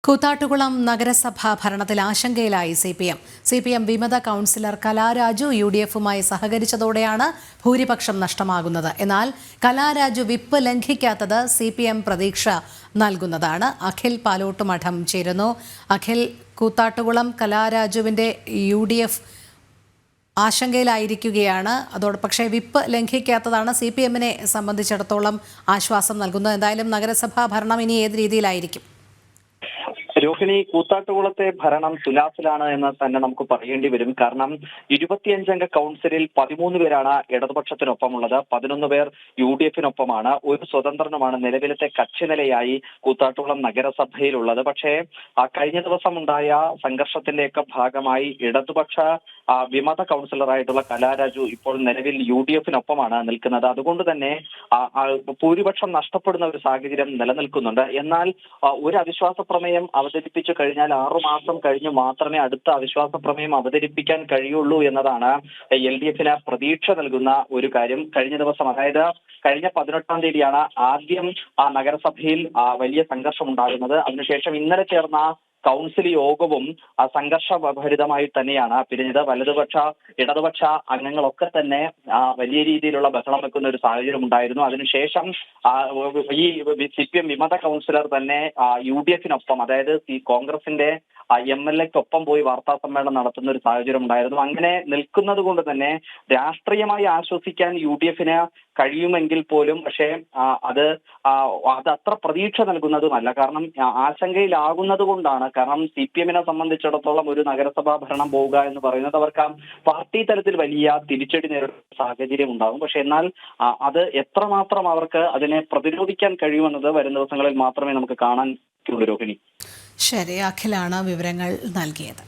കൂത്താട്ടുകുളം നഗരസഭാ ഭരണത്തിൽ ആശങ്കയിലായി സിപിഎം വിമത കൗൺസിലർ കലാരാജു UDFുമായി സഹകരിച്ചതോടെയാണ് ഭൂരിപക്ഷം നഷ്ടമാകുന്നത്. എന്നാൽ കലാരാജു വിപ്പ് ലംഘിക്കാത്തത് സിപിഎം പ്രതീക്ഷ നൽകുന്നതാണ്. അഖിൽ പാലോട്ടുമഠം ചേരുന്നു. അഖിൽ, കൂത്താട്ടുകുളം കലാരാജുവിന്റെ UDF ആശങ്കയിലായിരിക്കുകയാണ്. പക്ഷേ വിപ്പ് ലംഘിക്കാത്തതാണ് സിപിഎമ്മിനെ സംബന്ധിച്ചിടത്തോളം ആശ്വാസം നൽകുന്നത്. എന്തായാലും നഗരസഭാ ഭരണം ഇനി ഏത് രീതിയിലായിരിക്കും? രോഹിണി, കൂത്താട്ടുകുളത്തെ ഭരണം തുലാസിലാണ് എന്ന് തന്നെ നമുക്ക് പറയേണ്ടി വരും. കാരണം 25 കൗൺസിലിൽ 13 പേരാണ് ഇടതുപക്ഷത്തിനൊപ്പമുള്ളത്, 11 പേർ UDFിനൊപ്പമാണ്, ഒരു സ്വതന്ത്രനുമാണ് നിലവിലത്തെ കക്ഷിനിലയായി കൂത്താട്ടുകുളം നഗരസഭയിലുള്ളത്. പക്ഷേ കഴിഞ്ഞ ദിവസം ഉണ്ടായ സംഘർഷത്തിന്റെയൊക്കെ ഭാഗമായി ഇടതുപക്ഷ വിമത കൗൺസിലറായിട്ടുള്ള കലാരാജു ഇപ്പോൾ നിലവിൽ UDFിനൊപ്പമാണ് നിൽക്കുന്നത്. അതുകൊണ്ട് തന്നെ ഭൂരിപക്ഷം നഷ്ടപ്പെടുന്ന ഒരു സാഹചര്യം നിലനിൽക്കുന്നുണ്ട്. എന്നാൽ ഒരു അവിശ്വാസ പ്രമേയം അവതരിപ്പിച്ചു കഴിഞ്ഞാൽ 6 മാസം കഴിഞ്ഞ് മാത്രമേ അടുത്ത അവിശ്വാസ പ്രമേയം അവതരിപ്പിക്കാൻ കഴിയുള്ളൂ എന്നതാണ് LDFിന് പ്രതീക്ഷ നൽകുന്ന ഒരു കാര്യം. കഴിഞ്ഞ ദിവസം, അതായത് കഴിഞ്ഞ 18-ാം തീയതിയാണ് ആദ്യം നഗരസഭയിൽ വലിയ സംഘർഷം ഉണ്ടാകുന്നത്. അതിനുശേഷം ഇന്നലെ ചേർന്ന കൗൺസിൽ യോഗവും സംഘർഷഭരിതമായി തന്നെയാണ് പിരിഞ്ഞത്. വലതുപക്ഷ ഇടതുപക്ഷ അംഗങ്ങളൊക്കെ തന്നെ വലിയ രീതിയിലുള്ള ബഹളം വെക്കുന്ന ഒരു സാഹചര്യം ഉണ്ടായിരുന്നു. അതിനുശേഷം ഈ CPM വിമത കൗൺസിലർ തന്നെ UDFിനൊപ്പം, അതായത് കോൺഗ്രസിന്റെ MLAക്കൊപ്പം പോയി വാർത്താ സമ്മേളനം നടത്തുന്ന ഒരു സാഹചര്യം ഉണ്ടായിരുന്നു. അങ്ങനെ നിൽക്കുന്നത് കൊണ്ട് തന്നെ രാഷ്ട്രീയമായി ആശ്വസിക്കാൻ UDFിന് കഴിയുമെങ്കിൽ പോലും പക്ഷേ അത് അത്ര പ്രതീക്ഷ നൽകുന്നതുമല്ല. കാരണം ആശങ്കയിലാകുന്നത് കൊണ്ടാണ്. കാരണം CPMനെ സംബന്ധിച്ചിടത്തോളം ഒരു നഗരസഭാ ഭരണം പോവുക എന്ന് പറയുന്നത് അവർക്ക് പാർട്ടി തലത്തിൽ വലിയ തിരിച്ചടി നേരിടുന്ന സാഹചര്യം ഉണ്ടാകും. പക്ഷെ എന്നാൽ അത് എത്രമാത്രം അവർക്ക് അതിനെ പ്രതിരോധിക്കാൻ കഴിയുമെന്നത് വരും ദിവസങ്ങളിൽ മാത്രമേ നമുക്ക് കാണാൻ പറ്റുള്ളൂ. രോഹിണി, ശരി, അഖിലാണ് വിവരങ്ങൾ നൽകിയത്.